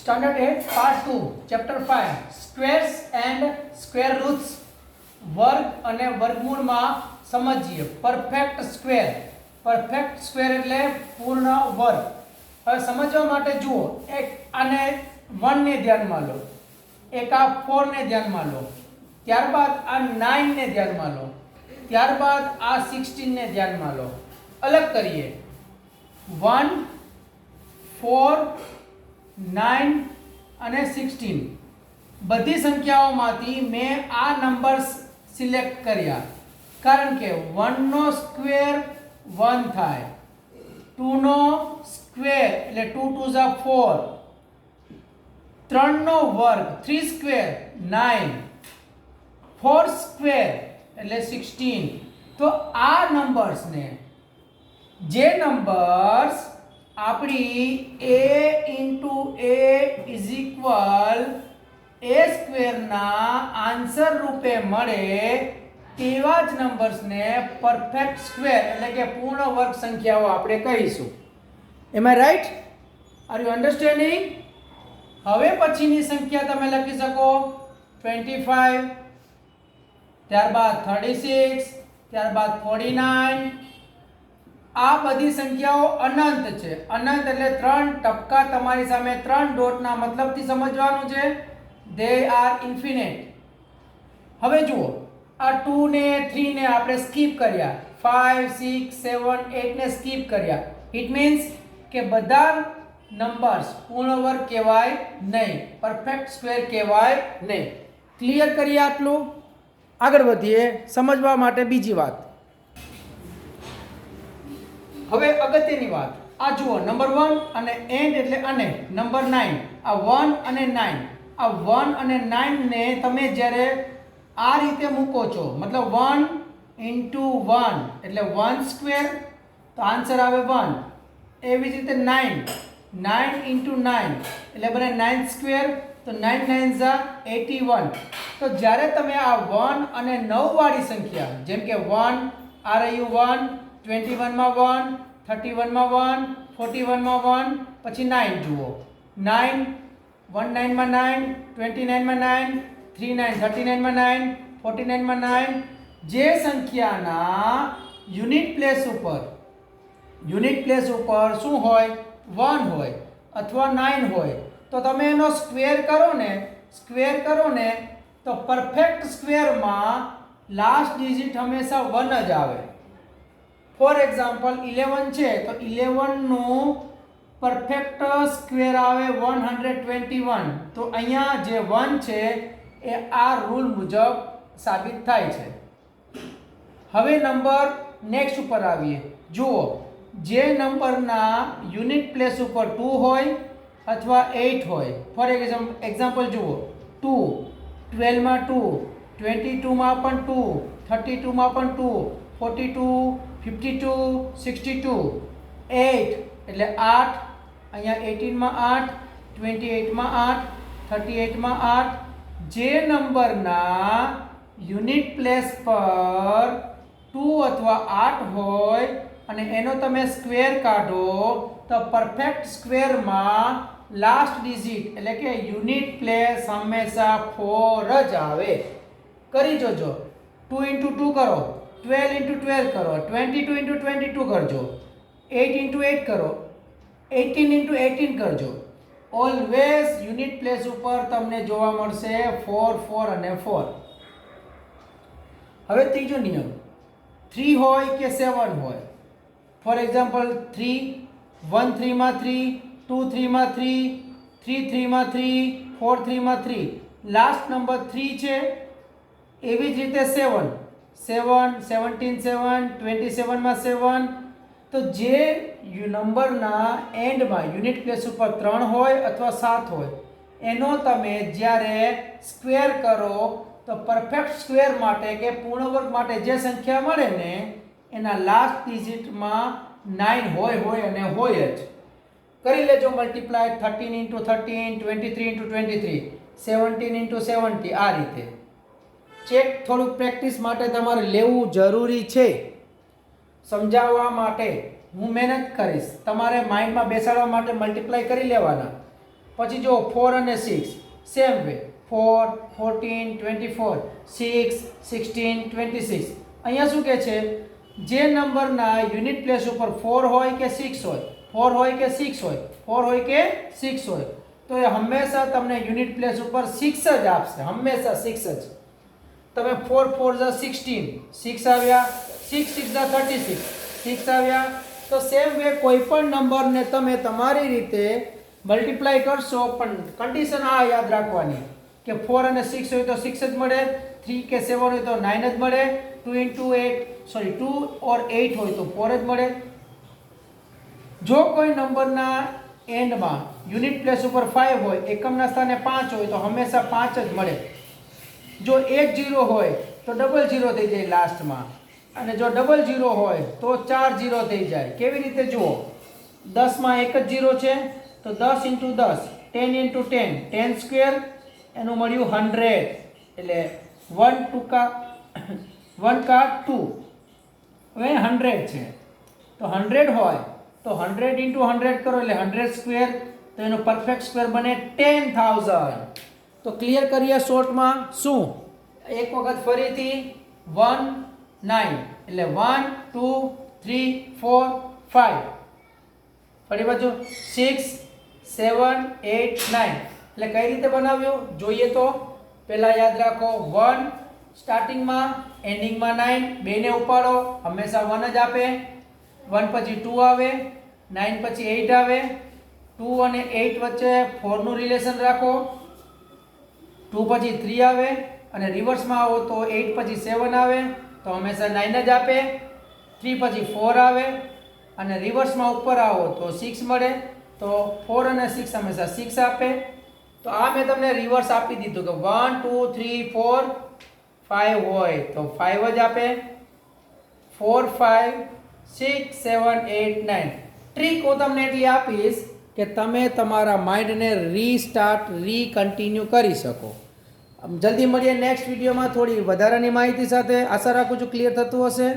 Standard 8 Part 2 Chapter 5 Squares and Square Roots વર્ગ અને વર્ગમૂળમાં સમજીએ. પરફેક્ટ સ્ક્વેર એટલે પૂર્ણ વર્ગ. હવે સમજવા માટે જુઓ, એક આને 1 ને ધ્યાનમાં લો, એક આ 4 ને ધ્યાનમાં લો, ત્યારબાદ આ 9 ને ધ્યાનમાં લો, ત્યારબાદ આ 16 ને ધ્યાનમાં લો. અલગ કરીએ. 1 4 9 અને 16 બધી સંખ્યાઓમાંથી મેં આ નંબર્સ સિલેક્ટ કર્યા, કારણ કે 1 નો સ્ક્વેર 1 થાય, 2 નો સ્ક્વેર એટલે 2 2 ઝા 4, 3 નો વર્ગ 3 સ્ક્વેર 9, 4 સ્ક્વેર એટલે 16. તો આ નંબર્સને, જે નંબર્સ આપણી a into a is equal a square ના આન્સર રૂપે મળે તેવા જ નંબર્સને પરફેક્ટ સ્ક્વેર એટલે કે પૂર્ણ વર્ગ સંખ્યાઓ આપણે કહીશું. Am I right? Are you understanding? હવે પછીની સંખ્યા તમે લખી શકો 25, ત્યારબાદ 36, ત્યારબાદ 49. આ બધી સંખ્યાઓ અનંત છે. અનંત એટલે 3 ટપકા તમારી સામે 3 ડોટના મતલબથી સમજવાનું છે. they are infinite. હવે જુઓ, આ 2 ને 3 ને આપણે સ્કીપ કર્યા, 5 6 7 8 ને સ્કીપ કર્યા. ઇટ મીન્સ કે બધા નંબર્સ પૂર્ણ વર્ગ કહેવાય નહીં, પરફેક્ટ સ્ક્વેર કહેવાય નહીં. ક્લિયર કરીએ આટલું? આગળ વધીએ સમજવા માટે બીજી વાત. હવે અગત્યની વાત, આ જુઓ નંબર 1 અને એન્ડ એટલે અને નંબર 9. આ 1 અને 9, આ 1 અને 9 ને તમે જ્યારે આ રીતે મૂકો છો, મતલબ 1 into 1 એટલે 1 સ્ક્વેર, તો આન્સર આવે 1. એવી જ રીતે 9 into 9 એટલે બને 9 સ્ક્વેર, તો 9 9 ઝા 81. તો જ્યારે તમે આ 1 અને 9 વાળી સંખ્યા, જેમ કે 1 આ રહ્યું 1, 21 માં 1, 31 માં 1, 41 માં 1, પછી 9 જુઓ, 9 19 માં 9, 29 માં 9, 39 39 માં 9, 49 માં 9. જે સંખ્યાના યુનિટ પ્લેસ ઉપર શું હોય? 1 હોય અથવા 9 હોય, તો તમે એનો સ્ક્વેર કરો ને તો પરફેક્ટ સ્ક્વેરમાં લાસ્ટ ડિજિટ હંમેશા 1 જ આવે. ફોર એક્ઝામ્પલ 11 છે, તો 11 નું પરફેક્ટ સ્ક્વેર આવે 121. તો અહીંયા જે 1 છે એ આ રૂલ મુજબ સાબિત થાય છે. હવે નંબર નેક્સ્ટ ઉપર આવીએ. જુઓ, જે નંબરના યુનિટ પ્લેસ ઉપર 2 હોય અથવા 8 હોય, ફોર એક્ઝામ્પલ જુઓ, 2 12 માં 2, 22 માં પણ 2, 32 માં પણ 2, 42 52 62, 8 એટલે 8, અહીંયા 18 માં 8, 28 માં 8, 38 માં 8. જે નંબરના યુનિટ પ્લેસ પર 2 અથવા 8 હોય અને એનો તમે સ્ક્વેર કાઢો, તો પરફેક્ટ સ્ક્વેરમાં લાસ્ટ ડિજિટ એટલે કે યુનિટ પ્લેસ હંમેશા 4 જ આવે. કરી જોજો. 2 into 2 કરો, 12 into 12 કરો, 22 into 22 કરજો, 8 into 8 કરો, 18 into 18 કરજો. ઓલવેઝ યુનિટ પ્લેસ ઉપર તમને જોવા મળશે 4 4 અને 4. હવે ત્રીજો નિયમ, 3 હોય કે 7 હોય. ફોર એક્ઝામ્પલ 3, 1 3 માં 3, 2 3 માં 3, 3 3 માં 3, 4 3 માં 3. લાસ્ટ નંબર 3 છે. એવી જ રીતે 7 17 7, 27 માં 7. તો જે નંબરના એન્ડમાં યુનિટ પ્લેસ ઉપર 3 હોય અથવા 7 હોય, એનો તમે જ્યારે સ્ક્વેર કરો તો પરફેક્ટ સ્ક્વેર માટે કે પૂર્ણ વર્ગ માટે જે સંખ્યા મળે ને એના લાસ્ટ ડિજિટમાં 9 હોય અને હોય જ. કરી લેજો મલ્ટીપ્લાય. 13 into 13, 23 into 23, 17 into 70. આ રીતે ચેક થોડુંક પ્રેક્ટિસ માટે તમારે લેવું જરૂરી છે. સમજાવવા માટે હું મહેનત કરીશ, તમારે માઇન્ડમાં બેસાડવા માટે મલ્ટીપ્લાય કરી લેવાના. પછી જો 4 અને 6 સેમ વે 4 14 24 6 16 26 અહીંયા શું કહે છે જે નંબરના યુનિટ પ્લેસ ઉપર 4 હોય કે 6 હોય 4 હોય કે 6 હોય 4 હોય કે 6 હોય તો એ હંમેશા તમને યુનિટ પ્લેસ ઉપર 6 જ આપશે હંમેશા 6 જ તમે 4 4 16 6 આવ્યા 6 6 36 6 આવ્યા તો સેમ વે કોઈ પણ નંબરને તમે તમારી રીતે મલ્ટીપ્લાય કરશો પણ કન્ડિશન આ યાદ રાખવાની કે 4 અને 6 હોય તો 6 જ મળે 3 કે 7 હોય તો 9 જ મળે 2 or 8 હોય તો 4 જ મળે જો કોઈ નંબરના એન્ડમાં યુનિટ પ્લેસ ઉપર 5 હોય એકમના સ્થાને 5 હોય તો હંમેશા 5 જ મળે જો 1 0 હોય તો ડબલ 0 થઈ જાય લાસ્ટમાં અને જો ડબલ 0 હોય તો 4 0 થઈ જાય કેવી રીતે જુઓ 10 માં એક જ 0 છે તો 10 × 10 10 × 10 10 સ્ક્વેર એનું મળ્યું 100 એટલે 1 2 કા 2 હવે 100 છે તો 100 હોય તો 100 × 100 કરો એટલે 100 સ્ક્વેર તો એનો પરફેક્ટ સ્ક્વેર બને 10000 તો ક્લિયર કરીએ શોર્ટમાં શું એક વખત ફરીથી 1 9 એટલે 1 2 3 4 5 ફરી બાજુ 6 7 8 9 એટલે કઈ રીતે બનાવ્યું જોઈએ તો પહેલા યાદ રાખો 1 સ્ટાર્ટિંગમાં એન્ડિંગમાં 9 બેને ઉપાડો હંમેશા 1 જ આપે 1 પછી 2 આવે 9 પછી 8 આવે 2 અને 8 વચ્ચે 4 નું રિલેશન રાખો 2 પછી 3 આવે અને રિવર્સમાં આવો તો 8 પછી 7 આવે તો હંમેશા 9 જ આપે 3 પછી 4 આવે અને રિવર્સમાં ઉપર આવો તો 6 મળે તો 4 અને 6 હંમેશા 6 આપે તો આ મેં તમને રિવર્સ આપી દીધું કે 1 2 3 4 5 હોય તો 5 જ આપે 4 5 6 7 8 9 ટ્રીક હું તમને એટલી આપીશ કે તમે તમારા માઇન્ડને રીસ્ટાર્ટ રીકન્ટિન્યુ કરી શકો જલ્દી મળીએ નેક્સ્ટ વિડીયોમાં થોડી વધારાની માહિતી સાથે આશા રાખું છું ક્લિયર થતું હશે